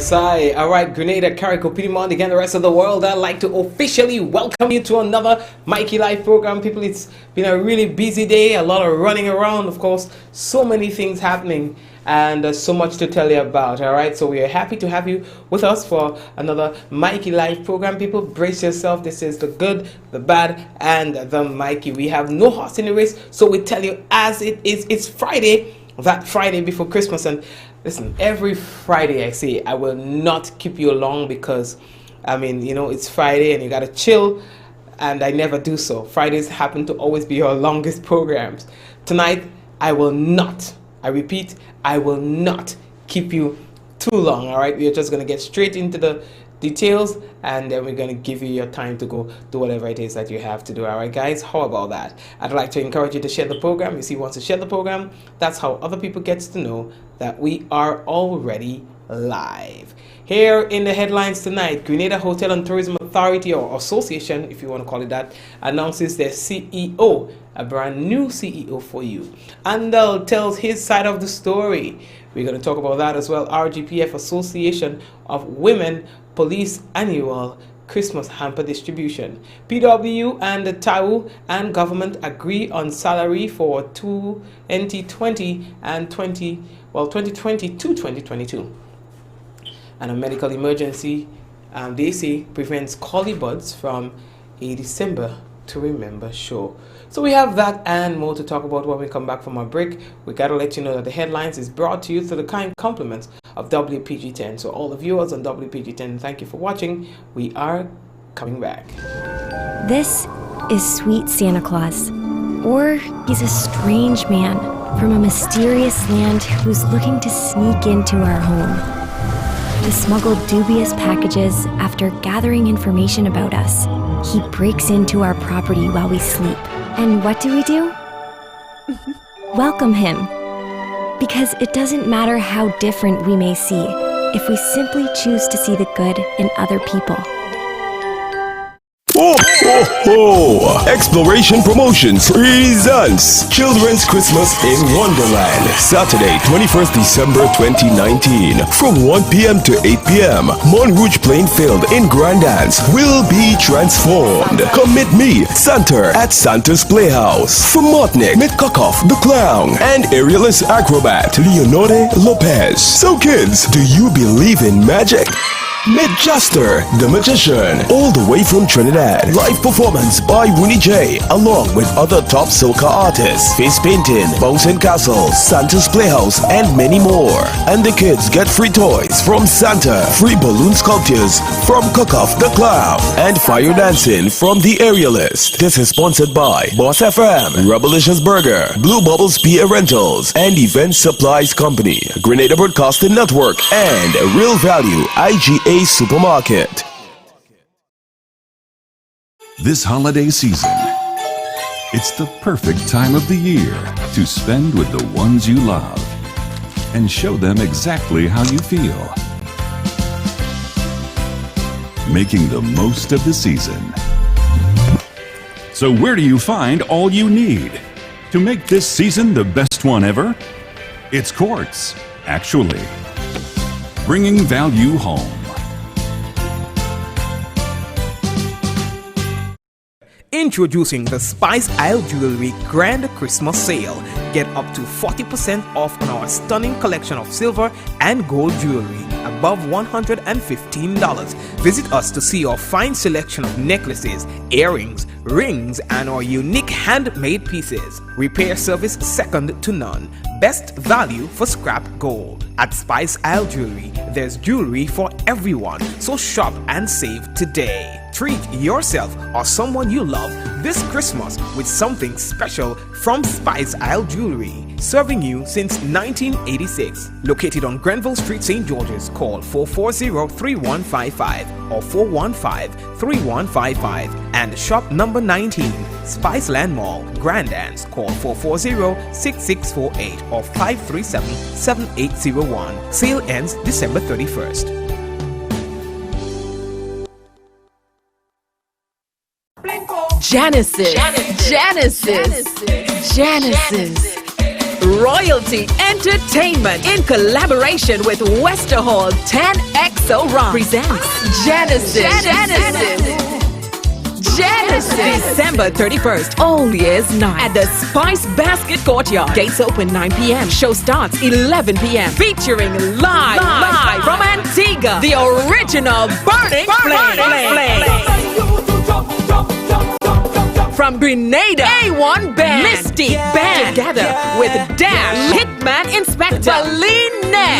Yes, I. All right, Grenada, Carrico, Piedmont, again, the rest of the world. I'd like to officially welcome you to another Mikey Live program. People, it's been a really busy day, a lot of running around, of course, so many things happening, and so much to tell you about. All right, so we are happy to have you with us for another Mikey Live program. People, brace yourself. This is the good, the bad, and the Mikey. We have no horse in the race, so we tell you as it is. It's Friday, that Friday before Christmas, and listen, every Friday I say I will not keep you long because, I mean, you know, it's Friday and you gotta chill, and I never do so. Fridays happen to always be our longest programs. Tonight, I will not, I repeat, I will not keep you too long, all right? We're just gonna get straight into the details, and then we're going to give you your time to go do whatever it is that you have to do. All right, guys, how about that? I'd like to encourage you to share the program. You see, once you share the program, that's how other people get to know that we are already live. Here in the headlines tonight, Grenada Hotel and Tourism Authority, or Association, if you want to call it that, announces their CEO, a brand new CEO for you. Andal tells his side of the story. We're going to talk about that as well. RGPF, Association of Women Police Annual Christmas Hamper Distribution. PW and the TAU and government agree on salary for 2020 and 2020 to 2022. And a medical emergency, they say, prevents collie buds from a December to Remember show. So we have that and more to talk about when we come back from our break. We got to let you know that the headlines is brought to you through the kind compliments of WPG10. So all the viewers on WPG10, thank you for watching. We are coming back. This is Sweet Santa Claus, or he's a strange man from a mysterious land who's looking to sneak into our home. To smuggle dubious packages after gathering information about us. He breaks into our property while we sleep. And what do? Welcome him. Because it doesn't matter how different we may see, if we simply choose to see the good in other people. Oh, ho, ho! Exploration Promotions presents Children's Christmas in Wonderland, Saturday, 21st December 2019, from 1 p.m. to 8 p.m. Montrouge Plainfield in Grandance will be transformed. Come meet me, Santa, at Santa's Playhouse. From Martinique, meet Kokoff the Clown and aerialist acrobat Leonore Lopez. So kids, do you believe in magic? Meet Juster, the magician, all the way from Trinidad. Live performance by Winnie J, along with other top soca artists. Face painting, bouncing castles, Santa's Playhouse, and many more. And the kids get free toys from Santa, free balloon sculptures from Kokoff the Clown, and fire dancing from the aerialist. This is sponsored by Boss FM, Rebelicious Burger, Blue Bubbles Pier Rentals, and Event Supplies Company, Grenada Broadcasting Network, and Real Value IGA Supermarket. This holiday season, it's the perfect time of the year to spend with the ones you love and show them exactly how you feel. Making the most of the season. So where do you find all you need to make this season the best one ever? It's Quartz, actually. Bringing value home. Introducing the Spice Isle Jewelry Grand Christmas Sale. Get up to 40% off on our stunning collection of silver and gold jewelry above $115. Visit us to see our fine selection of necklaces, earrings, rings, and our unique handmade pieces. Repair service second to none. Best value for scrap gold. At Spice Isle Jewelry, there's jewelry for everyone, so shop and save today. Treat yourself or someone you love this Christmas with something special from Spice Isle Jewelry. Serving you since 1986. Located on Grenville Street, St. George's. Call 440-3155 or 415-3155. And shop number 19, Spiceland Mall, Grandance. Call 440-6648 or 537-7801. Sale ends December 31st. Genesis. Royalty Entertainment, in collaboration with Westerhall 10XO Rock, presents Genesis. December 31st, All Year's Night at the Spice Basket Courtyard. Gates open 9 p.m. Show starts 11 p.m. Featuring live from Antigua, the original Burning Flame. From Grenada, A1 Band, Misty Band, together with Dash, Hitman Inspector, Baleen,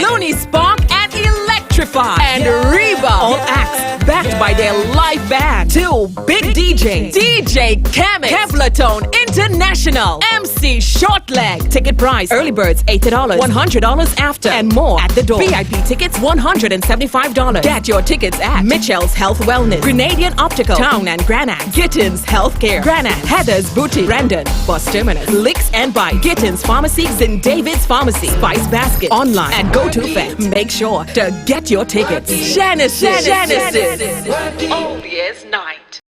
Looney Spark, and Electrify, and Reba. All acts backed by their live band. 2 big DJs, DJ Kamek, Kevlatone International, MC Shortleg. Ticket price, early birds $80, $100 after, and more at the door. VIP tickets $175. Get your tickets at Mitchell's Health Wellness, Grenadian Optical, Town and Granite, Gittins Healthcare, Granite, Heather's Boutique, Brandon, Bus Terminus, Licks and Bike, Gittins Pharmacy, St. David's Pharmacy, Spice Basket, online and go to Fair. Make sure to get your tickets. Genesis. All Year's Night.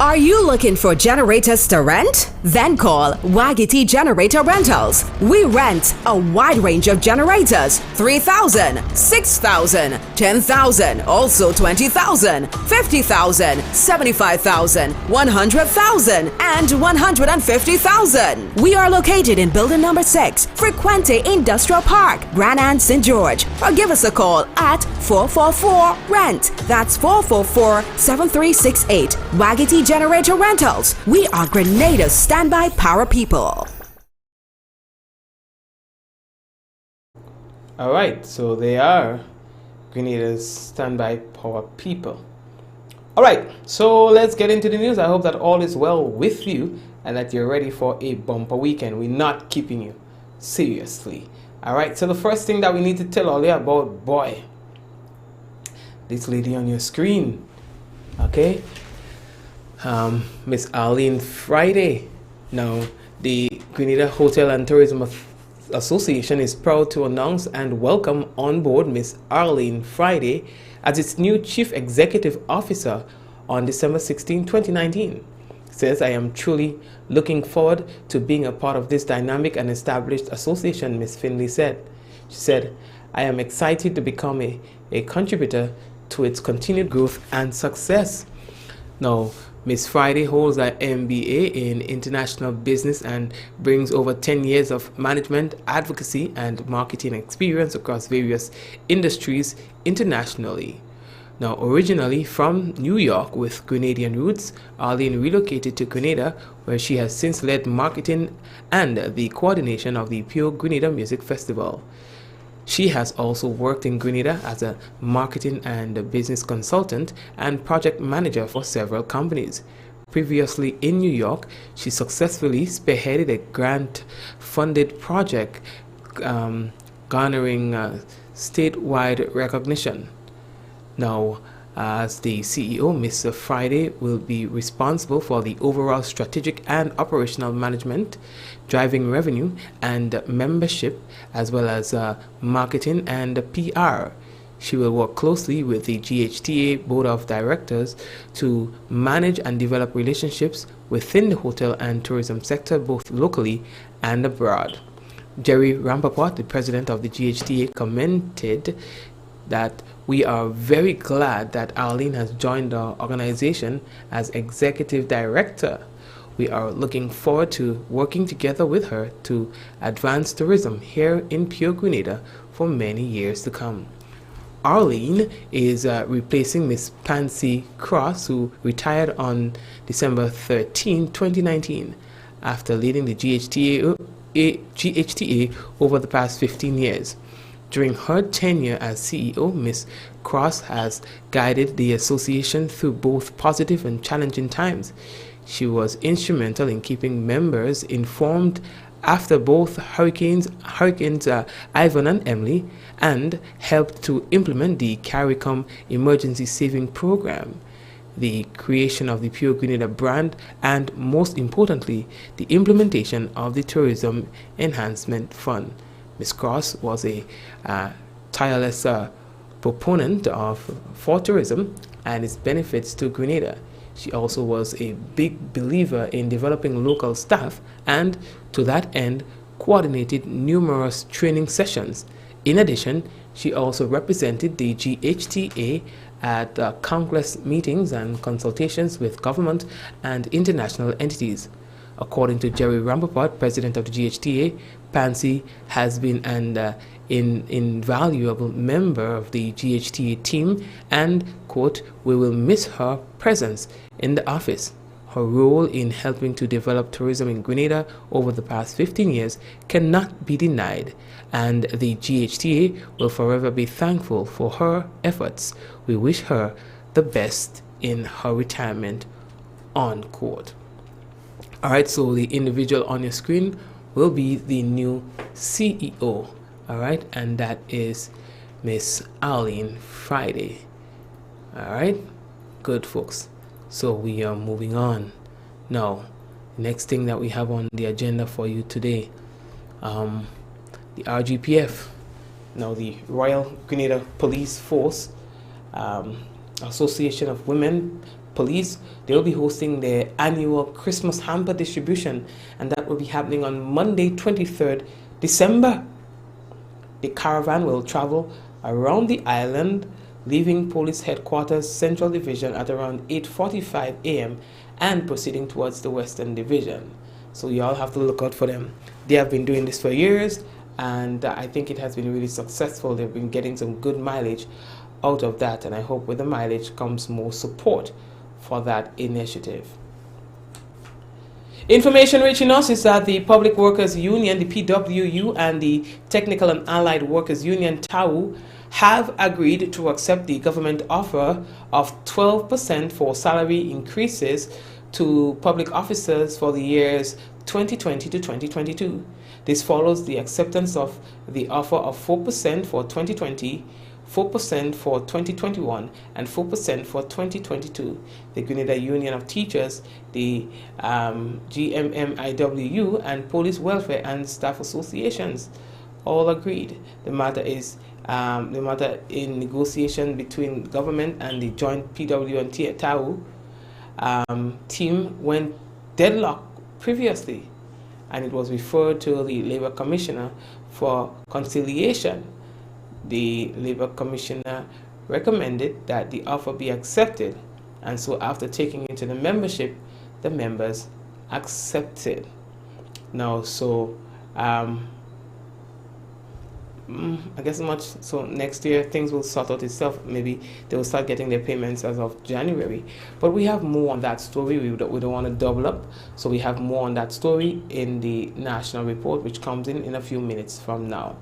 Are you looking for generators to rent? Then call Wagity Generator Rentals. We rent a wide range of generators: 3,000, 6,000, 10,000, also 20,000, 50,000, 75,000, 100,000, and 150,000. We are located in building number 6, Frequente Industrial Park, Grand Anse, St. George. Or give us a call at 444-RENT. That's 444-7368. Wagity Generator Rentals. We are Grenada's standby power people. Alright, so they are Grenada's standby power people. Alright, so let's get into the news. I hope that all is well with you and that you're ready for a bumper weekend. We're not keeping you seriously. Alright, so the first thing that we need to tell all you about, boy, this lady on your screen, okay? Miss Arlene Friday. Now, the Grenada Hotel and Tourism Association is proud to announce and welcome on board Miss Arlene Friday as its new Chief Executive Officer on December 16, 2019. Says, I am truly looking forward to being a part of this dynamic and established association, Miss Finley said. She said, I am excited to become a contributor to its continued growth and success. Now, Miss Friday holds an MBA in International Business and brings over 10 years of management, advocacy, and marketing experience across various industries internationally. Now, originally from New York with Grenadian roots, Arlene relocated to Grenada, where she has since led marketing and the coordination of the Pure Grenada Music Festival. She has also worked in Grenada as a marketing and business consultant and project manager for several companies. Previously in New York, she successfully spearheaded a grant-funded project garnering statewide recognition. Now, as the CEO, Mr. Friday will be responsible for the overall strategic and operational management, driving revenue and membership, as well as marketing and PR. She will work closely with the GHTA Board of Directors to manage and develop relationships within the hotel and tourism sector, both locally and abroad. Jerry Rampaport, the president of the GHTA, commented that we are very glad that Arlene has joined our organization as executive director. We are looking forward to working together with her to advance tourism here in Pure Grenada for many years to come. Arlene is replacing Miss Pansy Cross, who retired on December 13, 2019, after leading the GHTA over the past 15 years. During her tenure as CEO, Ms. Cross has guided the association through both positive and challenging times. She was instrumental in keeping members informed after both hurricanes Ivan and Emily, and helped to implement the CARICOM Emergency Saving Program, the creation of the Pure Grenada brand, and most importantly, the implementation of the Tourism Enhancement Fund. Ms. Cross was a tireless proponent for tourism and its benefits to Grenada. She also was a big believer in developing local staff and, to that end, coordinated numerous training sessions. In addition, she also represented the GHTA at countless meetings and consultations with government and international entities. According to Jerry Rampaport, president of the GHTA, Pansy has been an invaluable member of the GHTA team and, quote, we will miss her presence in the office. Her role in helping to develop tourism in Grenada over the past 15 years cannot be denied, and the GHTA will forever be thankful for her efforts. We wish her the best in her retirement, unquote. Alright, so the individual on your screen will be the new CEO, alright, and that is Miss Arlene Friday. Alright, good folks. So we are moving on. Now, next thing that we have on the agenda for you today, the RGPF, now the Royal Grenada Police Force, Association of Women Police, they will be hosting their annual Christmas hamper distribution, and that will be happening on Monday, 23rd December. The caravan will travel around the island, leaving Police Headquarters Central Division at around 8:45 a.m. and proceeding towards the Western Division. So you all have to look out for them. They have been doing this for years, and I think it has been really successful. They've been getting some good mileage out of that, and I hope with the mileage comes more support for that initiative. Information reaching us is that the Public Workers Union, the PWU, and the Technical and Allied Workers Union, TAU, have agreed to accept the government offer of 12% for salary increases to public officers for the years 2020 to 2022. This follows the acceptance of the offer of 4% for 2020, 4% for 2021, and 4% for 2022. The Grenada Union of Teachers, the GMMIWU, and Police Welfare and Staff Associations all agreed. The matter in negotiation between government and the joint PW and TAU team went deadlocked previously, and it was referred to the Labour Commissioner for conciliation. The Labour Commissioner recommended that the offer be accepted, and so after taking it to the membership, the members accepted. Now, so I guess so next year things will sort out itself. Maybe they will start getting their payments as of January. But we have more on that story. We don't want to double up, so we have more on that story in the national report, which comes in a few minutes from now.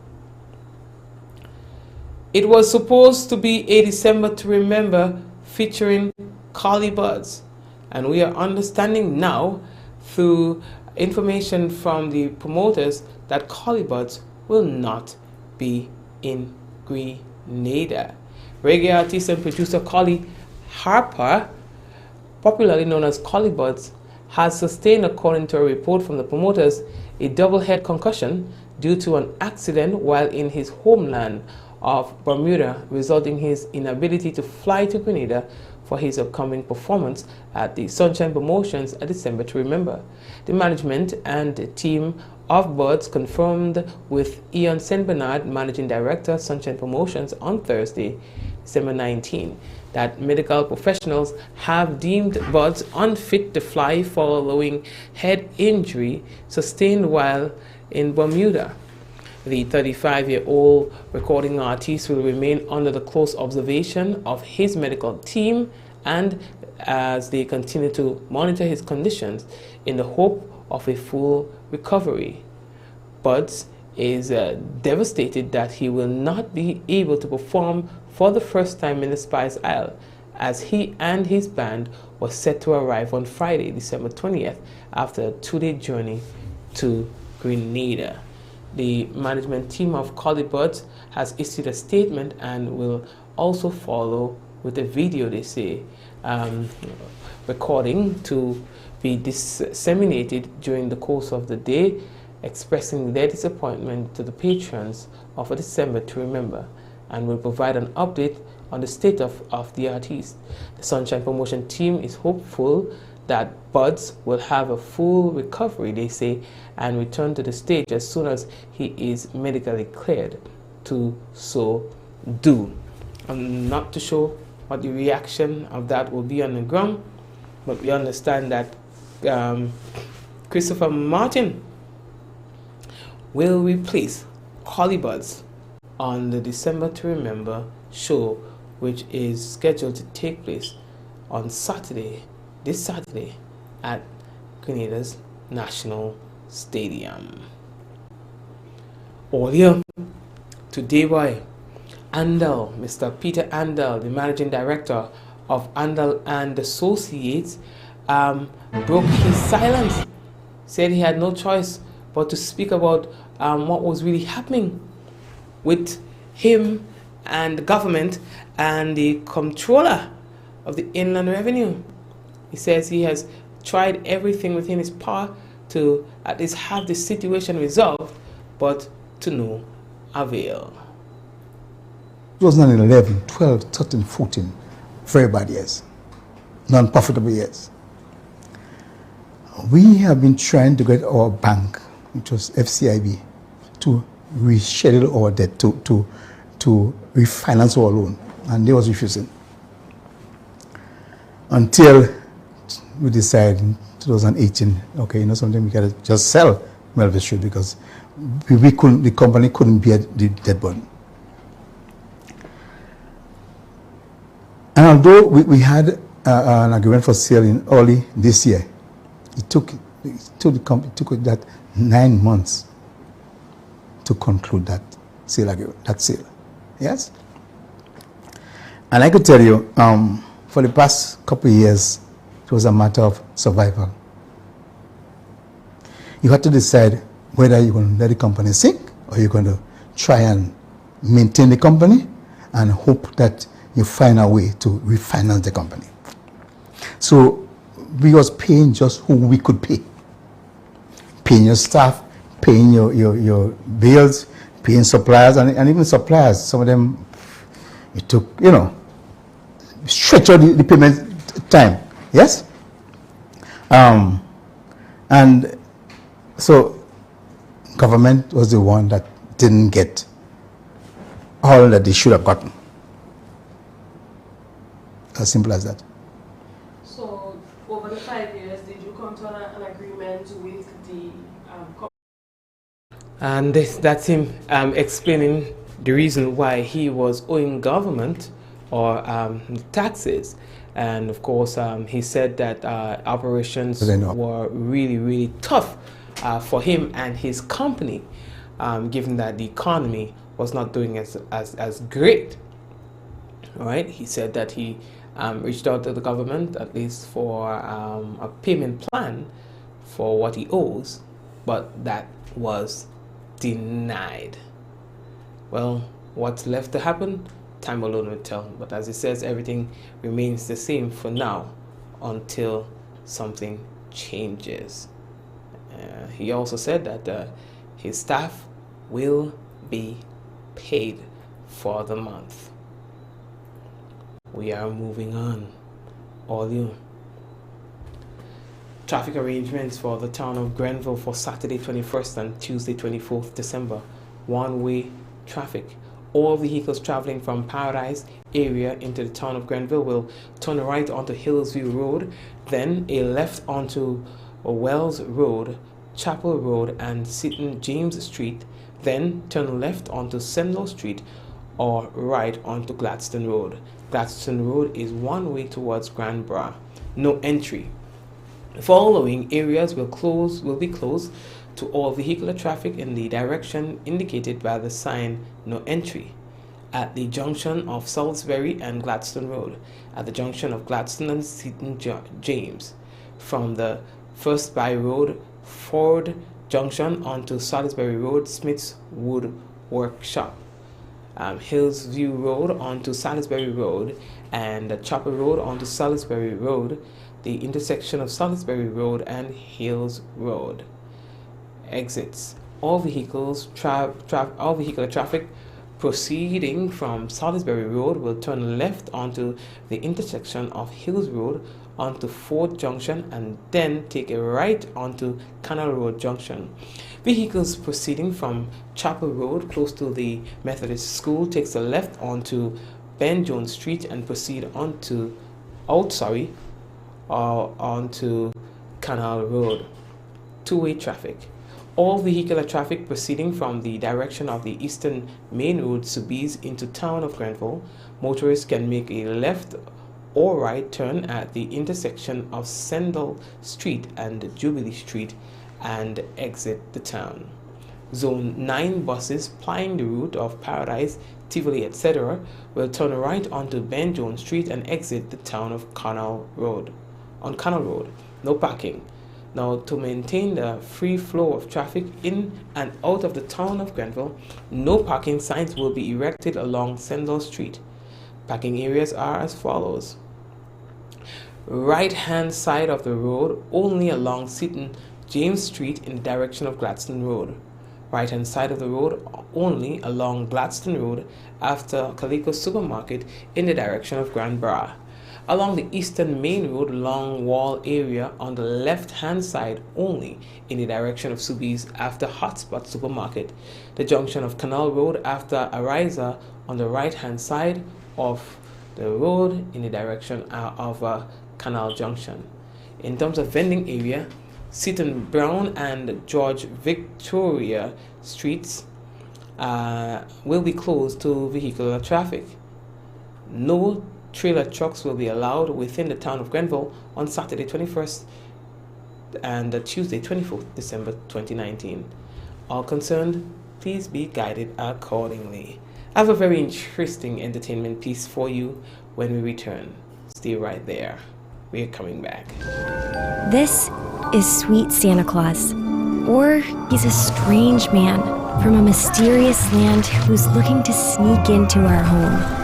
It was supposed to be a December to Remember featuring Collie Buds, and we are understanding now through information from the promoters that Collie Buds will not be in Grenada. Reggae artist and producer Collie Harper, popularly known as Collie Buds, has sustained, according to a report from the promoters, a double head concussion due to an accident while in his homeland of Bermuda, resulting in his inability to fly to Grenada for his upcoming performance at the Sunshine Promotions at December to Remember. The management and team of Buds confirmed with Ian St. Bernard, Managing Director, Sunshine Promotions, on Thursday, December 19, that medical professionals have deemed Buds unfit to fly following head injury sustained while in Bermuda. The 35-year-old recording artist will remain under the close observation of his medical team and as they continue to monitor his conditions in the hope of a full recovery. Buds is devastated that he will not be able to perform for the first time in the Spice Isle, as he and his band were set to arrive on Friday, December 20th, after a 2-day journey to Grenada. The management team of Collie Buds has issued a statement and will also follow with a video, they say, recording to be disseminated during the course of the day, expressing their disappointment to the patrons of a December to Remember. and will provide an update on the state of the artist. The Sunshine Promotion team is hopeful that Buds will have a full recovery, they say, and return to the stage as soon as he is medically cleared to so do. I'm not too sure what the reaction of that will be on the ground, but we understand that Christopher Martin will replace Holly Buds on the December to Remember show, which is scheduled to take place on this Saturday at Grenada's National Stadium. Earlier today, Andal, Mr. Peter Andal, the managing director of Andal and Associates, broke his silence, said he had no choice but to speak about what was really happening with him and the government and the comptroller of the Inland Revenue. He says he has tried everything within his power to at least have the situation resolved, but to no avail. 2011, 12, 13, 14, very bad years, non-profitable years. We have been trying to get our bank, which was FCIB, to reschedule our debt, to refinance our loan, and they was refusing. Until we decided in 2018, okay, you know something, we gotta just sell Melville Street because we couldn't, the company couldn't bear the debt burden. And although we had an agreement for sale in early this year, it took that 9 months to conclude that sale agreement, that sale. Yes? And I could tell you, for the past couple of years, it was a matter of survival. You had to decide whether you're going to let the company sink or you're going to try and maintain the company and hope that you find a way to refinance the company. So we was paying just who we could pay. Paying your staff, paying your bills, paying suppliers, and even suppliers, some of them, it took, stretch out the payment time. Yes? And so government was the one that didn't get all that they should have gotten. As simple as that. So, over the 5 years, did you come to an agreement with the And that's him explaining the reason why he was owing government or taxes. And of course, he said that operations were really, really tough for him and his company, given that the economy was not doing as great. All right, he said that he reached out to the government at least for a payment plan for what he owes, but that was denied. Well, what's left to happen? Time alone will tell. But as he says, everything remains the same for now until something changes. He also said that his staff will be paid for the month. We are moving on. All you. Traffic arrangements for the town of Grenville for Saturday 21st and Tuesday 24th December. One-way traffic. All vehicles traveling from Paradise area into the town of Grenville will turn right onto Hillsview Road, then a left onto Wells Road, Chapel Road and Seaton James Street, then turn left onto Sentinel Street or right onto Gladstone Road. Gladstone Road is one way towards Grand Bras. No entry. The following areas will be closed to all vehicular traffic in the direction indicated by the sign "No Entry" at the junction of Salisbury and Gladstone Road, at the junction of Gladstone and Seaton James, from the First By Road Ford Junction onto Salisbury Road, Smith's Wood Workshop, Hillsview Road onto Salisbury Road, and Chapel Road onto Salisbury Road, the intersection of Salisbury Road and Hills Road. Exits. All vehicular traffic proceeding from Salisbury Road will turn left onto the intersection of Hills Road onto Ford Junction and then take a right onto Canal Road Junction. Vehicles proceeding from Chapel Road close to the Methodist School takes a left onto Ben Jones Street and proceed onto Canal Road. Two-way traffic. All vehicular traffic proceeding from the direction of the Eastern Main Road Sobeys into town of Grenville. Motorists can make a left or right turn at the intersection of Sendall Street and Jubilee Street and exit the town. Zone 9 buses plying the route of Paradise, Tivoli, etc. will turn right onto Ben Jones Street and exit the town of Canal Road. On Canal Road, no parking. Now, to maintain the free flow of traffic in and out of the town of Grenville, no parking signs will be erected along Sendall Street. Parking areas are as follows. Right-hand side of the road only along Seaton James Street in the direction of Gladstone Road. Right-hand side of the road only along Gladstone Road after Calico Supermarket in the direction of Grand Bras. Along the Eastern Main Road Long Wall area on the left-hand side only in the direction of Sobeys after Hotspot Supermarket. The junction of Canal Road after Ariza on the right-hand side of the road in the direction of Canal Junction. In terms of vending area, Seaton Brown and George Victoria Streets will be closed to vehicular traffic. No trailer trucks will be allowed within the town of Grenville on Saturday 21st and Tuesday 24th December 2019. All concerned, please be guided accordingly. I have a very interesting entertainment piece for you when we return. Stay right there. We are coming back. This is Sweet Santa Claus, or he's a strange man from a mysterious land who's looking to sneak into our home.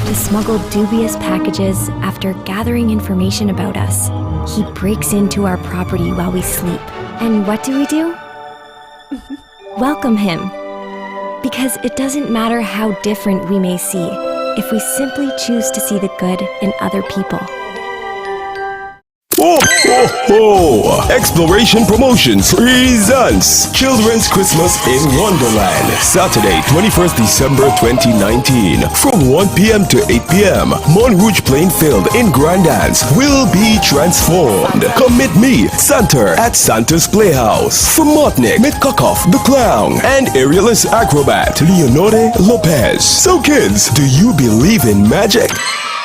To smuggle dubious packages after gathering information about us. He breaks into our property while we sleep. And what do? Welcome him. Because it doesn't matter how different we may see, if we simply choose to see the good in other people. Ho, ho, ho! Exploration Promotions presents Children's Christmas in Wonderland, Saturday, 21st December 2019, from 1 p.m. to 8 p.m. Montrouge Plainfield in Grandance will be transformed. Come meet me, Santa, at Santa's Playhouse. From Martinique, meet Kokoff the Clown and aerialist acrobat Leonore Lopez. So kids, do you believe in magic?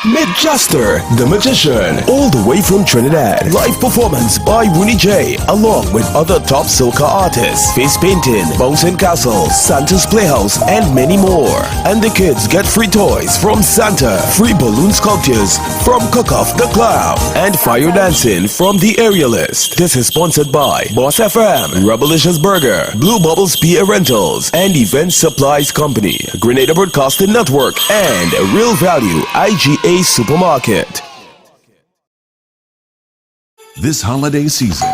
Meet Juster, the magician, all the way from Trinidad. Live performance by Winnie J, along with other top soca artists. Face painting, bouncing castles, Santa's Playhouse, and many more. And the kids get free toys from Santa, free balloon sculptures from Kokoff the Clown, and fire dancing from the aerialist. This is sponsored by Boss FM, Rebelicious Burger, Blue Bubbles PA Rentals, and Event Supplies Company, Grenada Broadcasting Network, and Real Value IGA Supermarket. This holiday season,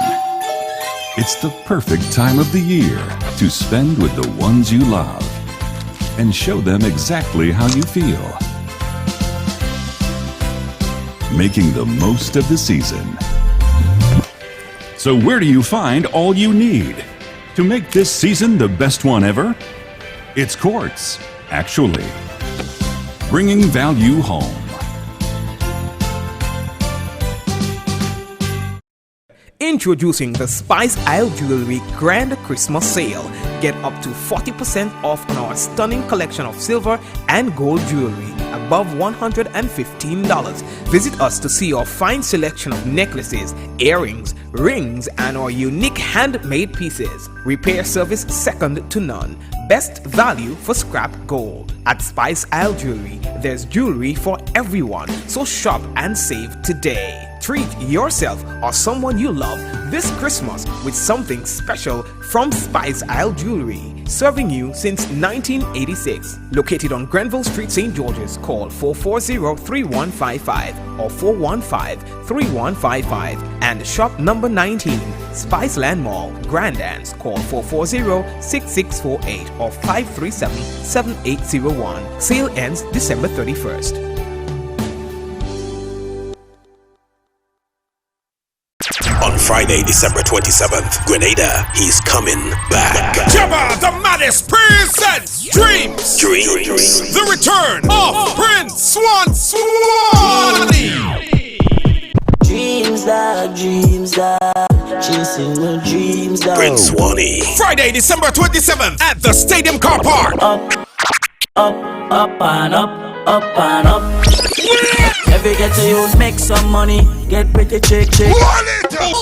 it's the perfect time of the year to spend with the ones you love and show them exactly how you feel. Making the most of the season. So where do you find all you need to make this season the best one ever? It's Courts, actually. Bringing value home. Introducing the Spice Isle Jewelry Grand Christmas Sale. Get up to 40% off on our stunning collection of silver and gold jewelry above $115. Visit us to see our fine selection of necklaces, earrings, rings, and our unique handmade pieces. Repair service second to none. Best value for scrap gold. At Spice Isle Jewelry, there's jewelry for everyone. So shop and save today. Treat yourself or someone you love this Christmas with something special from Spice Isle Jewelry. Serving you since 1986. Located on Grenville Street, St. George's. Call 440-3155 or 415-3155. And shop number 19, Spiceland Mall, Grandans. Call 440-6648 or 537-7801. Sale ends December 31st. On Friday, December 27th, Grenada, he's coming back. Jabba the Maddest presents Dreams. The return of Prince Swanee. Dreams that, chasing the dreams that. Prince Swanee. Friday, December 27th at the Stadium Car Park. Up and up and up. If you get to you, make some money, get pretty chick.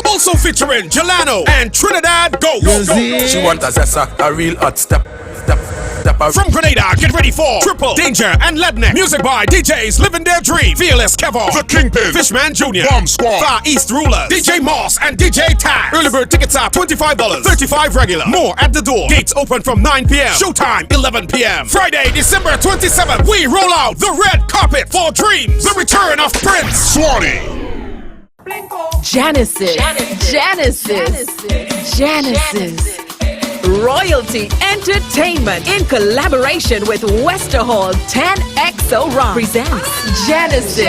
Also featuring Jelano and Trinidad Ghost. She want a zessa, a real hot step. From Grenada, get ready for Triple, Danger, and Ledneck. Music by DJs Living Their Dream, Fearless Kevon, The Kingpin, Fishman Jr., Bomb Squad, Far East Rulers, DJ Moss, and DJ Taz. Early bird tickets are $25, $35 regular. More at the door. Gates open from 9 p.m. Showtime 11 p.m. Friday, December 27th, we roll out the red carpet for Dreams. The return of Prince Swanee. Genesis. Royalty Entertainment in collaboration with Westerhall 10XO Rock presents Genesis.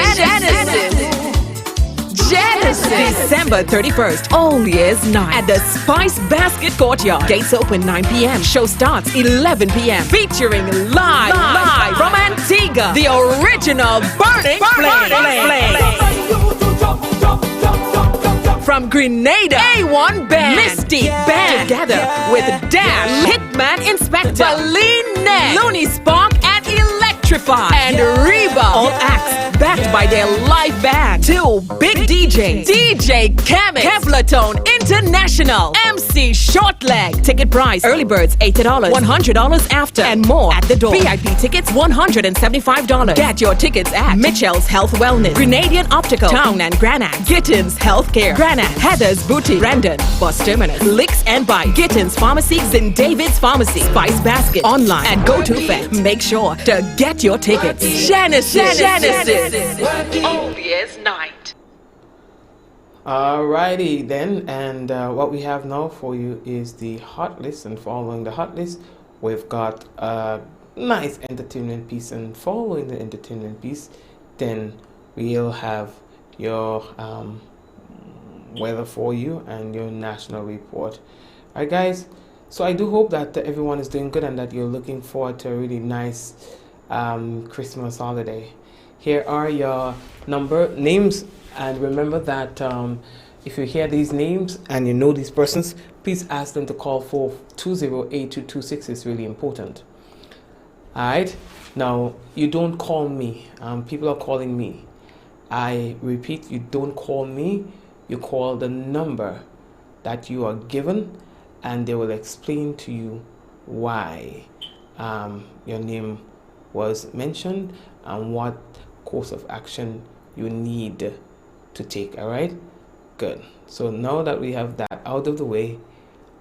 December 31st, All Year's Night at the Spice Basket Courtyard. Gates open 9 p.m. Show starts 11 p.m. Featuring live from Antigua, the original Burning Flame. From Grenada, A1 Band, Misty Band, together with Dash, Hitman Inspector, Baleen, Looney Spark, and Electrify, and Reba. All acts backed by their live band. 2 big DJs, DJ Chemix, Kevlatone International, MC Shortleg. Ticket price, early birds $80, $100 after, and more at the door. VIP tickets $175. Get your tickets at Mitchell's Health Wellness, Grenadian Optical, Town and Granite, Gittins Healthcare, Granite, Heather's Boutique, Brandon, Bus Terminus, Licks and Bike, Gittins Pharmacy, St. David's Pharmacy, Spice Basket, online, and Go To Fest. Make sure to get your tickets. Genesis. All Year's Night. Alrighty then, and what we have now for you is the hot list, and following the hot list we've got a nice entertainment piece, and following the entertainment piece then we'll have your weather for you and your national report. Alright guys, so I do hope that everyone is doing good and that you're looking forward to a really nice Christmas holiday. Here are your names, and remember that if you hear these names and you know these persons, please ask them to call 420-8226. It's really important. Alright, now you don't call me, people are calling me. I repeat, you don't call me, you call the number that you are given, and they will explain to you why your name was mentioned and what course of action you need to take. All right, good. So now that we have that out of the way,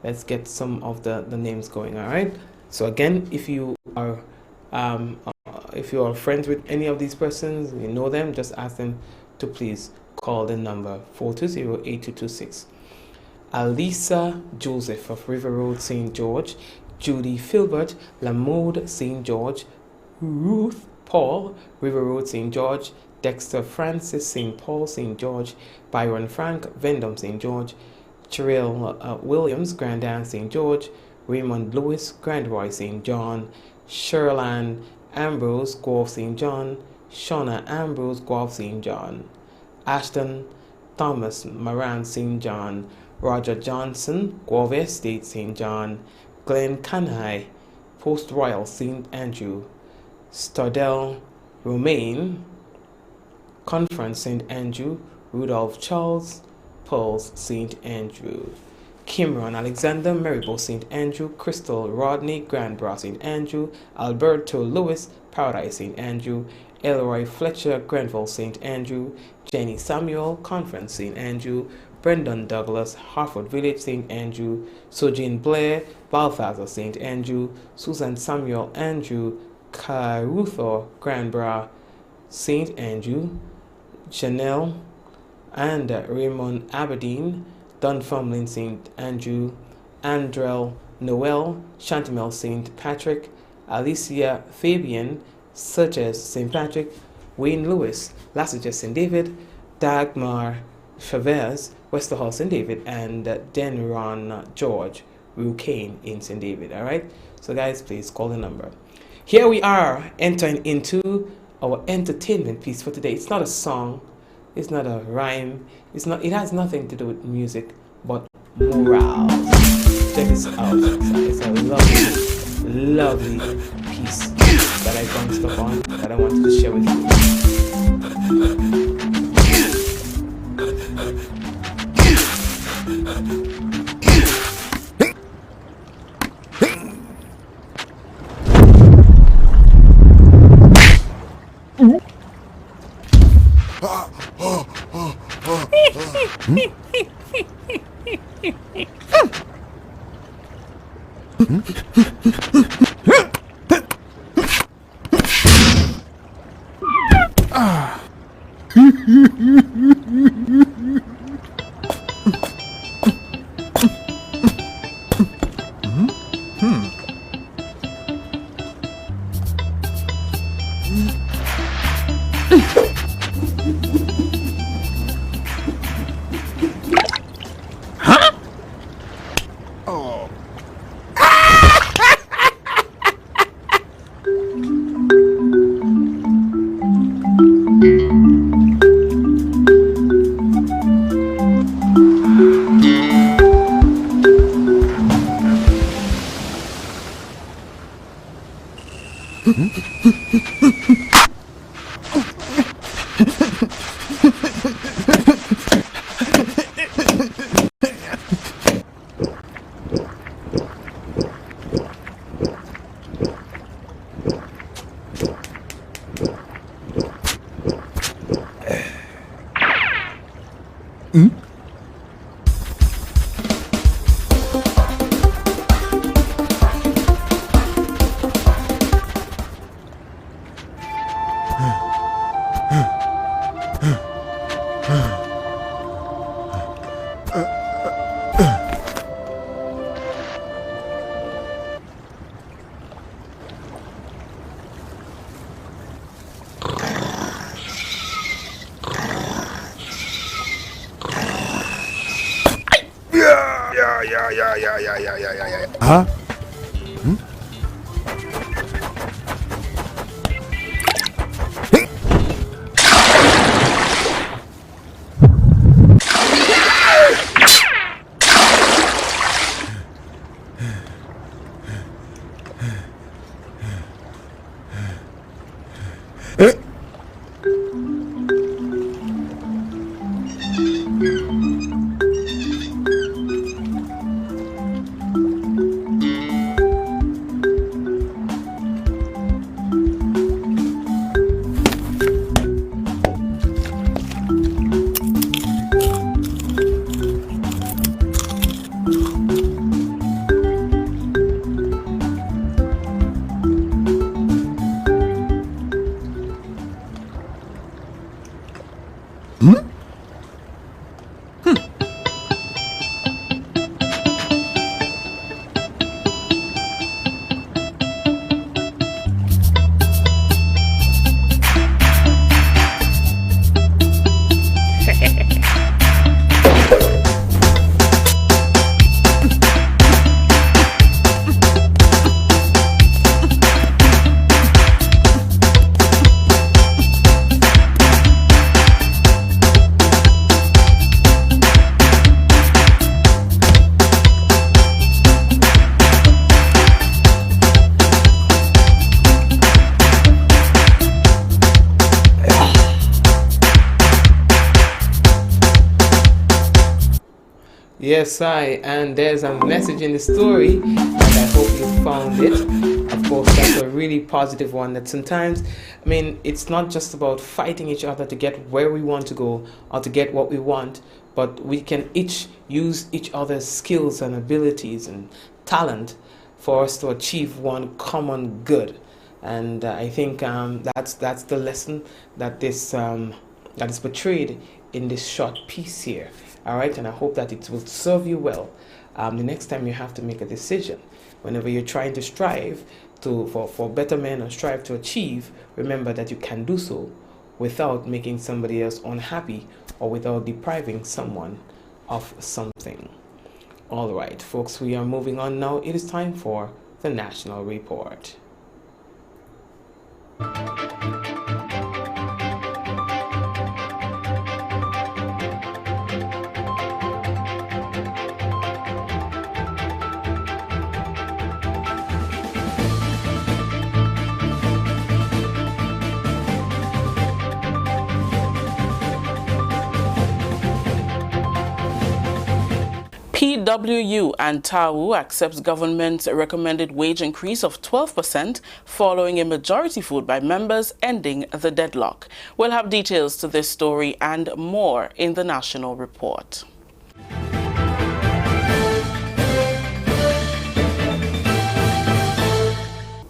let's get some of the names going. All right, so again, if you are friends with any of these persons, you know them, just ask them to please call the number 420-8226. Alisa Joseph of River Road, St. George, Judy Filbert, Lamode, St. George, Ruth Paul, River Road, St. George, Dexter Francis, St. Paul, St. George, Byron Frank, Vendom, St. George, Cheryl Williams, Grandan, St. George, Raymond Lewis, Grandroy, St. John, Sherlan Ambrose, Guelph, St. John, Shauna Ambrose, Guelph, St. John, Ashton Thomas, Moran, St. John, Roger Johnson, Guelph Estate, St. John, Glenn Canhai, Post Royal, St. Andrew, Stardell Romaine, Conference, St. Andrew, Rudolph Charles, Pearls, St. Andrew, Kimron Alexander, Maryborough, St. Andrew, Crystal Rodney, Grandbra, St. Andrew, Alberto Lewis, Paradise, St. Andrew, Elroy Fletcher, Grenville, St. Andrew, Jenny Samuel, Conference, St. Andrew, Brendan Douglas, Hartford Village, St. Andrew, Sojane Blair, Balthazar, St. Andrew, Susan Samuel, Andrew, Caruthor, Granbra, St. Andrew, Janelle, and Raymond Aberdeen, Dunfermline, St. Andrew, Andrel Noel, Chantimel, St. Patrick, Alicia Fabian, Suches, St. Patrick, Wayne Lewis, Lassiter, St. David, Dagmar Chavez, Westerhall, St. David, and Denron George Rucane in St. David. All right, so guys, please call the number. Here we are entering into our entertainment piece for today. It's not a song, it's not a rhyme, it has nothing to do with music, but morale. Check this out. It's a lovely piece that I bounced up on that I wanted to share with you. Huh? Yes, and there's a message in the story, and I hope you found it. Of course, that's a really positive one. That sometimes, I mean, it's not just about fighting each other to get where we want to go or to get what we want, but we can each use each other's skills and abilities and talent for us to achieve one common good. And I think that's the lesson that this that is portrayed in this short piece here. All right, and I hope that it will serve you well the next time you have to make a decision. Whenever you're trying to strive for betterment or strive to achieve, remember that you can do so without making somebody else unhappy or without depriving someone of something. All right, folks, we are moving on now. It is time for the National Report. PWU and TAU accepts government's recommended wage increase of 12% following a majority vote by members ending the deadlock. We'll have details to this story and more in the National Report.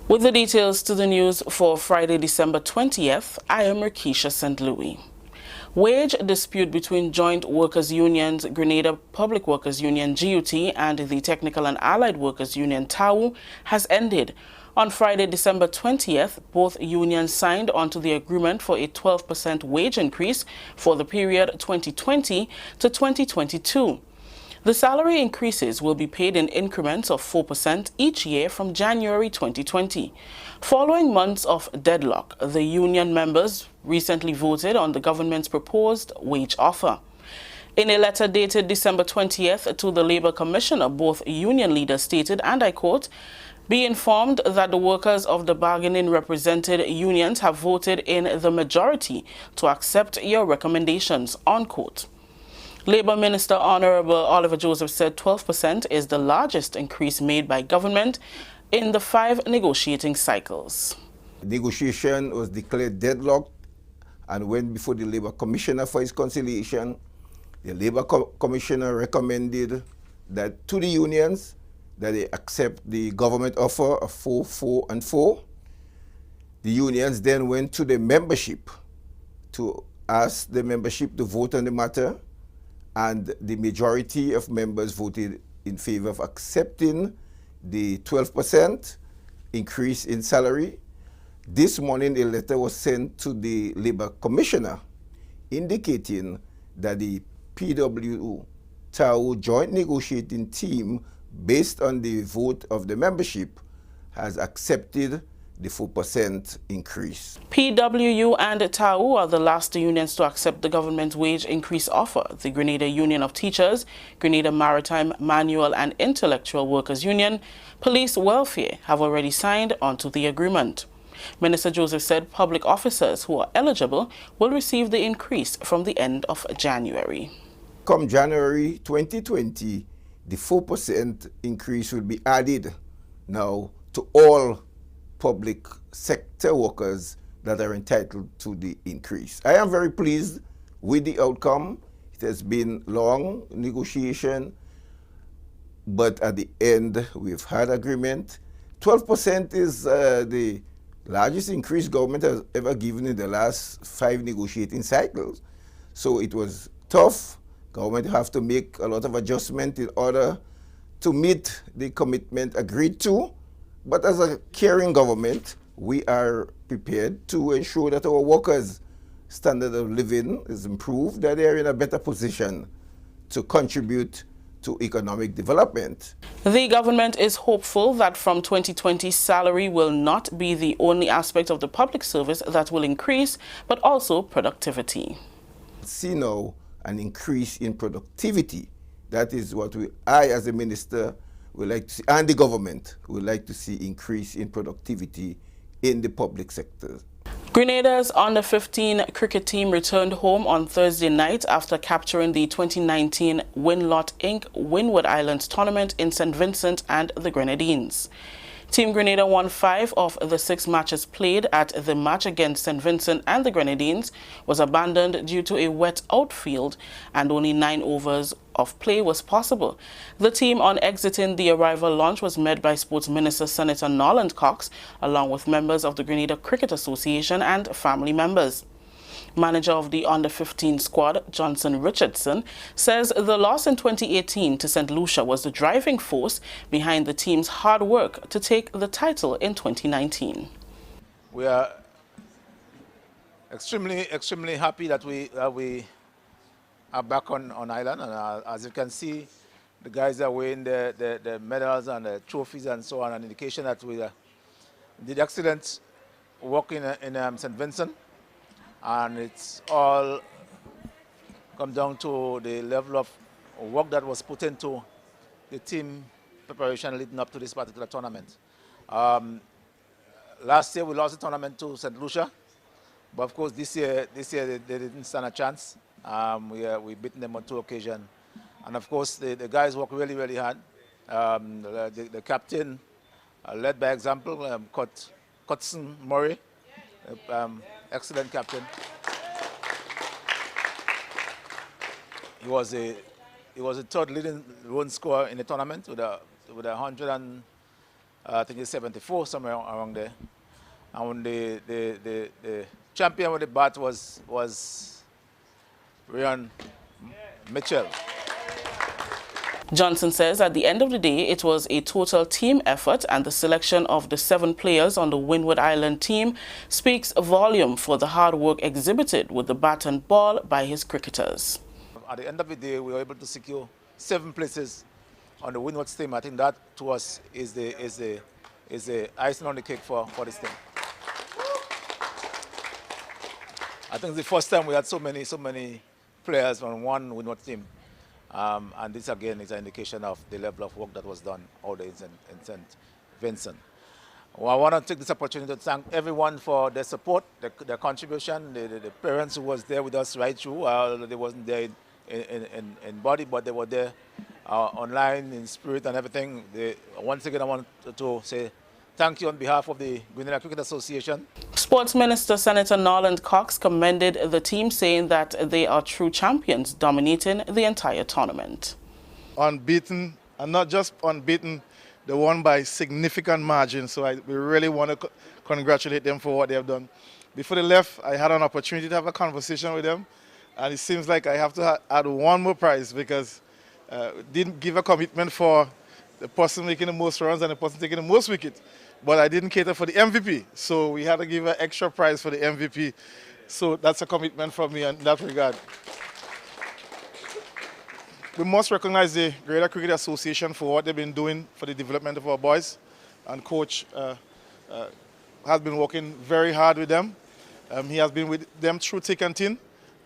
With the details to the news for Friday, December 20th, I am Rikisha St. Louis. Wage dispute between Joint Workers Unions, Grenada Public Workers Union, GUT, and the Technical and Allied Workers Union, TAU, has ended. On Friday, December 20th, both unions signed onto the agreement for a 12% wage increase for the period 2020 to 2022. The salary increases will be paid in increments of 4% each year from January 2020. Following months of deadlock, the union members recently voted on the government's proposed wage offer. In a letter dated December 20th to the Labour Commissioner, both union leaders stated, and I quote, "Be informed that the workers of the bargaining represented unions have voted in the majority to accept your recommendations," unquote. Labour Minister Honourable Oliver Joseph said 12% is the largest increase made by government in the 5 negotiating cycles. Negotiation was declared deadlocked and went before the Labour Commissioner for his conciliation. The Labour Commissioner recommended that to the unions that they accept the government offer of 4, 4, and 4. The unions then went to the membership to ask the membership to vote on the matter, and the majority of members voted in favor of accepting the 12% increase in salary. This morning, a letter was sent to the Labour Commissioner indicating that the PWU-TAU joint negotiating team, based on the vote of the membership, has accepted the 4% increase. PWU and TAU are the last unions to accept the government's wage increase offer. The Grenada Union of Teachers, Grenada Maritime, Manual and Intellectual Workers Union, Police Welfare have already signed onto the agreement. Minister Joseph said public officers who are eligible will receive the increase from the end of January. Come January 2020, the 4% increase will be added now to all public sector workers that are entitled to the increase. I am very pleased with the outcome. It has been long negotiation, but at the end we've had agreement. 12% is the largest increase government has ever given in the last 5 negotiating cycles. So it was tough. Government have to make a lot of adjustment in order to meet the commitment agreed to. But as a caring government, we are prepared to ensure that our workers' standard of living is improved, that they are in a better position to contribute to economic development. The government is hopeful that from 2020, salary will not be the only aspect of the public service that will increase, but also productivity. See now an increase in productivity. That is what I as a minister would like to see, and the government would like to see increase in productivity in the public sector. Grenada's under-15 cricket team returned home on Thursday night after capturing the 2019 Winlot Inc. Windward Islands tournament in St. Vincent and the Grenadines. Team Grenada won 5 of the 6 matches played at the match against St. Vincent, and the Grenadines was abandoned due to a wet outfield and only 9 overs of play was possible. The team on exiting the arrival launch was met by Sports Minister Senator Norland Cox, along with members of the Grenada Cricket Association and family members. Manager of the Under-15 squad, Johnson Richardson, says the loss in 2018 to St. Lucia was the driving force behind the team's hard work to take the title in 2019. We are extremely happy that we are back on island, and as you can see, the guys are wearing the medals and the trophies and so on, an indication that we did excellent work in St. Vincent. And it's all come down to the level of work that was put into the team preparation leading up to this particular tournament. Last year we lost the tournament to St. Lucia, but of course this year they didn't stand a chance. We beaten them on 2 occasions, and of course the guys work really hard. The captain led by example, Hutchinson Murray. Excellent captain. He was a third leading run scorer in the tournament with a 100 and I think it's 74, somewhere around there. And when the champion with the bat was Ryan Mitchell. Johnson says at the end of the day, it was a total team effort, and the selection of the 7 players on the Windward Island team speaks a volume for the hard work exhibited with the bat and ball by his cricketers. At the end of the day, we were able to secure 7 places on the Windward team. I think that to us is the icing on the cake for this team. I think it's the first time we had so many players on one Windward team. And this again is an indication of the level of work that was done out there in St. Vincent. Well, I want to take this opportunity to thank everyone for their support, their contribution, the parents who was there with us right through. They wasn't there in body, but they were there online, in spirit and everything. Once again, I want to say thank you on behalf of the Grenada Cricket Association. Sports Minister Senator Norland Cox commended the team, saying that they are true champions, dominating the entire tournament. Unbeaten, and not just unbeaten, they won by significant margin, so we really want to congratulate them for what they have done. Before they left, I had an opportunity to have a conversation with them, and it seems like I have to add one more prize because didn't give a commitment for the person making the most runs and the person taking the most wickets. But I didn't cater for the MVP, so we had to give an extra prize for the MVP. So that's a commitment from me in that regard. We must recognize the Grenada Cricket Association for what they've been doing for the development of our boys. And Coach has been working very hard with them. He has been with them through thick and thin.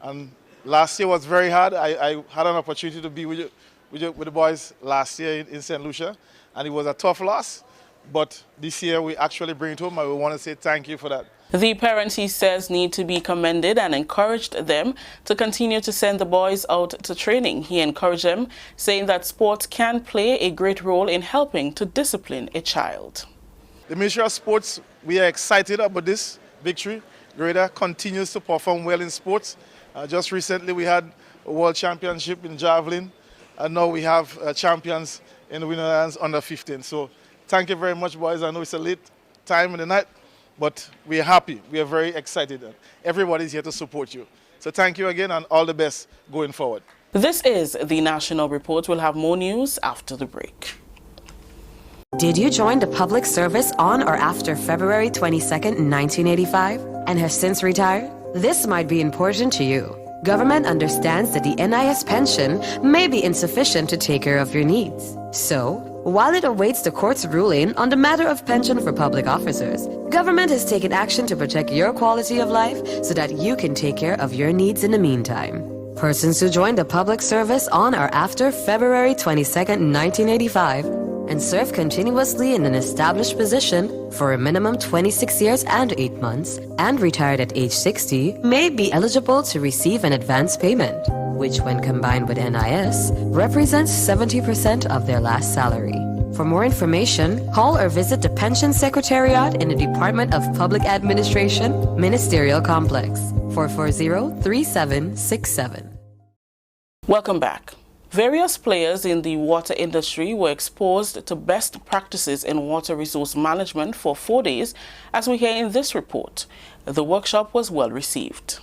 And last year was very hard. I had an opportunity to be with the boys last year in St. Lucia, and it was a tough loss. But this year we actually bring it home, and we want to say thank you for that. The parents, he says, need to be commended and encouraged them to continue to send the boys out to training. He encouraged them, saying that sports can play a great role in helping to discipline a child. The Ministry of Sports, we are excited about this victory. Grenada continues to perform well in sports. Just recently we had a World Championship in javelin, and now we have champions in the Winter Islands under 15. So thank you very much, boys. I know it's a late time in the night, but we are happy. We are very excited. Everybody's here to support you. So thank you again, and all the best going forward. This is the National Report. We'll have more news after the break. Did you join the public service on or after February 22nd, 1985 and have since retired? This might be important to you. Government understands that the NIS pension may be insufficient to take care of your needs. So, while it awaits the court's ruling on the matter of pension for public officers, government has taken action to protect your quality of life so that you can take care of your needs in the meantime. Persons who joined the public service on or after February 22nd, 1985 and serve continuously in an established position for a minimum 26 years and 8 months and retired at age 60 may be eligible to receive an advance payment, which when combined with NIS represents 70% of their last salary. For more information, call or visit the Pension Secretariat in the Department of Public Administration, Ministerial Complex, 440-3767. Welcome back. Various players in the water industry were exposed to best practices in water resource management for 4 days, as we hear in this report. The workshop was well received.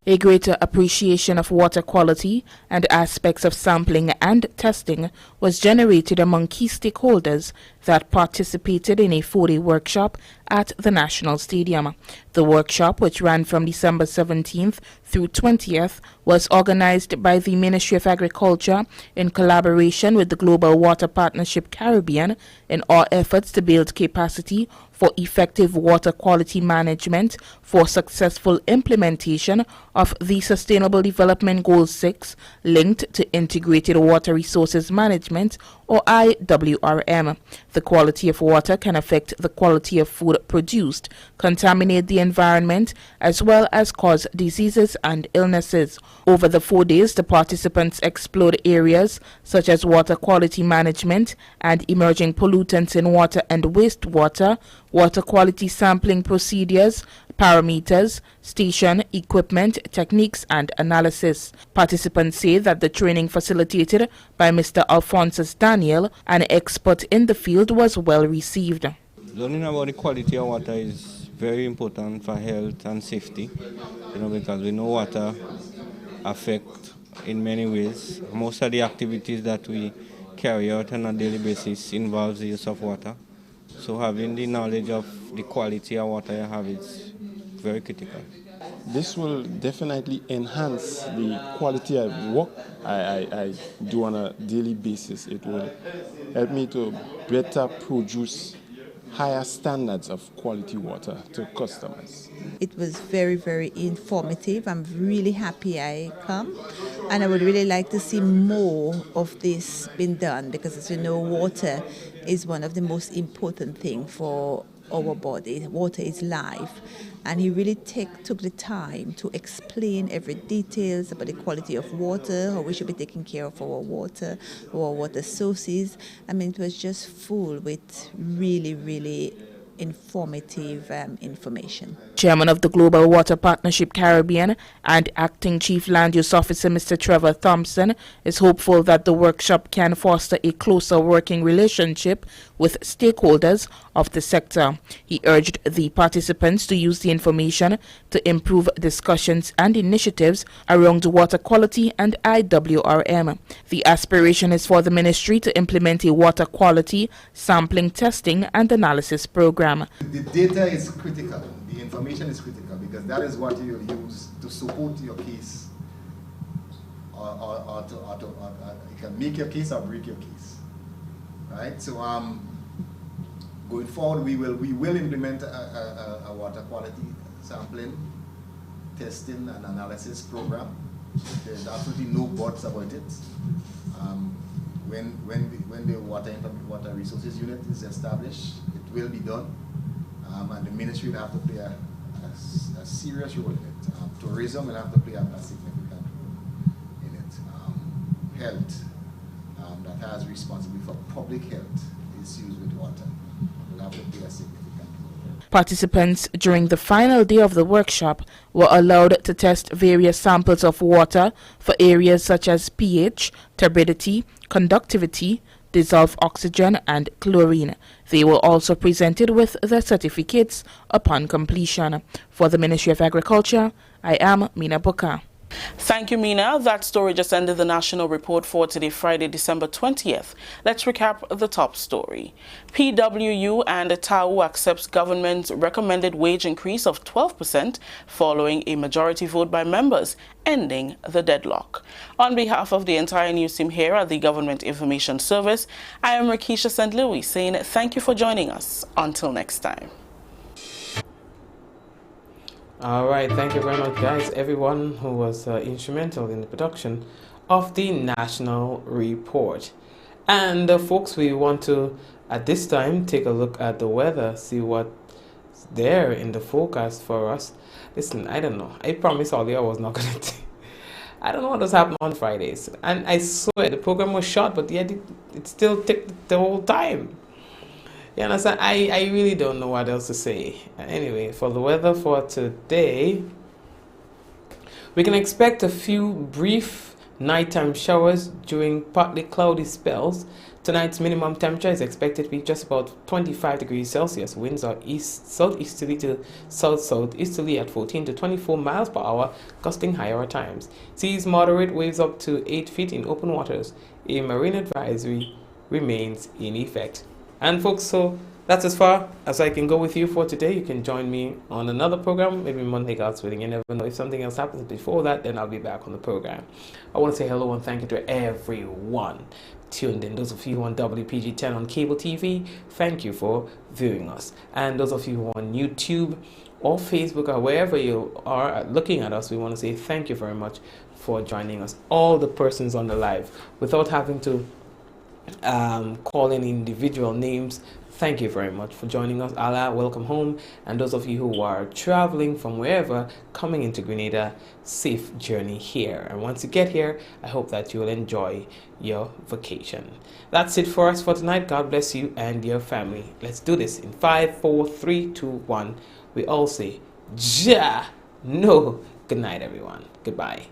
A greater appreciation of water quality and aspects of sampling and testing was generated among key stakeholders that participated in a 4-day workshop at the National Stadium. The workshop, which ran from December 17th through 20th, was organized by the Ministry of Agriculture in collaboration with the Global Water Partnership Caribbean in all efforts to build capacity for effective water quality management for successful implementation of the Sustainable Development Goal 6 linked to Integrated Water Resources Management, or IWRM. The quality of water can affect the quality of food produced, contaminate the environment, as well as cause diseases and illnesses. Over the 4 days, the participants explored areas such as water quality management and emerging pollutants in water and wastewater, water quality sampling procedures, parameters, station, equipment, techniques, and analysis. Participants say that the training facilitated by Mr. Alphonsus Daniel, an expert in the field, was well received. Learning about the quality of water is very important for health and safety, because we know water affects in many ways. Most of the activities that we carry out on a daily basis involves the use of water. So having the knowledge of the quality of water you have is very critical. This will definitely enhance the quality of work I do on a daily basis. It will help me to better produce higher standards of quality water to customers. It was very, very informative. I'm really happy I come, and I would really like to see more of this being done, because as you know, water is one of the most important things for our body. Water is life, and he really took the time to explain every details about the quality of water, how we should be taking care of our water sources. I mean, it was just full with really, really informative information. Chairman of the Global Water Partnership Caribbean and Acting Chief Land Use Officer Mr. Trevor Thompson is hopeful that the workshop can foster a closer working relationship with stakeholders of the sector. He urged the participants to use the information to improve discussions and initiatives around water quality and IWRM. The aspiration is for the ministry to implement a water quality sampling, testing and analysis program. The data is critical, the information is critical, because that is what you use to support your case, or you can make your case or break your case, right? So going forward, we will implement a water quality sampling, testing and analysis program. There's absolutely no buts about it. When the water resources unit is established, it will be done, and the ministry will have to play a serious role in it. Tourism will have to play a significant role in it. Health, that has responsibility for public health issues with water, will have to play a significant role. Participants during the final day of the workshop were allowed to test various samples of water for areas such as pH, turbidity, conductivity, dissolved oxygen and chlorine. They were also presented with their certificates upon completion. For the Ministry of Agriculture, I am Mina Buka. Thank you, Mina. That story just ended the national report for today, Friday, December 20th. Let's recap the top story. PWU and TAU accepts government's recommended wage increase of 12% following a majority vote by members, ending the deadlock. On behalf of the entire news team here at the Government Information Service, I am Rakisha St. Louis saying thank you for joining us. Until next time. All right, thank you very much, guys. Everyone who was instrumental in the production of the National Report. And folks, we want to, at this time, take a look at the weather, see what's there in the forecast for us. Listen, I don't know. I promised all you I was not going to I don't know what was happening on Fridays. And I swear the program was short, but yet it still took the whole time. You understand? I really don't know what else to say. Anyway, for the weather for today, we can expect a few brief nighttime showers during partly cloudy spells. Tonight's minimum temperature is expected to be just about 25 degrees Celsius. Winds are southeasterly to south-southeasterly at 14 to 24 miles per hour, gusting higher at times. Seas moderate, waves up to 8 feet in open waters. A marine advisory remains in effect. And folks, so that's as far as I can go with you for today. You can join me on another program, maybe Monday, God's willing. You never know. If something else happens before that, then I'll be back on the program. I want to say hello and thank you to everyone tuned in. Those of you on WPG10 on cable TV, thank you for viewing us. And those of you on YouTube or Facebook or wherever you are looking at us, we want to say thank you very much for joining us. All the persons on the live, without having to call in individual names, thank you very much for joining us. Allah, welcome home. And those of you who are traveling from wherever, coming into Grenada, safe journey here. And once you get here, I hope that you will enjoy your vacation. That's it for us for tonight. God bless you and your family. Let's do this in 5, 4, 3, 2, 1. We all say, Ja, no. Good night, everyone. Goodbye.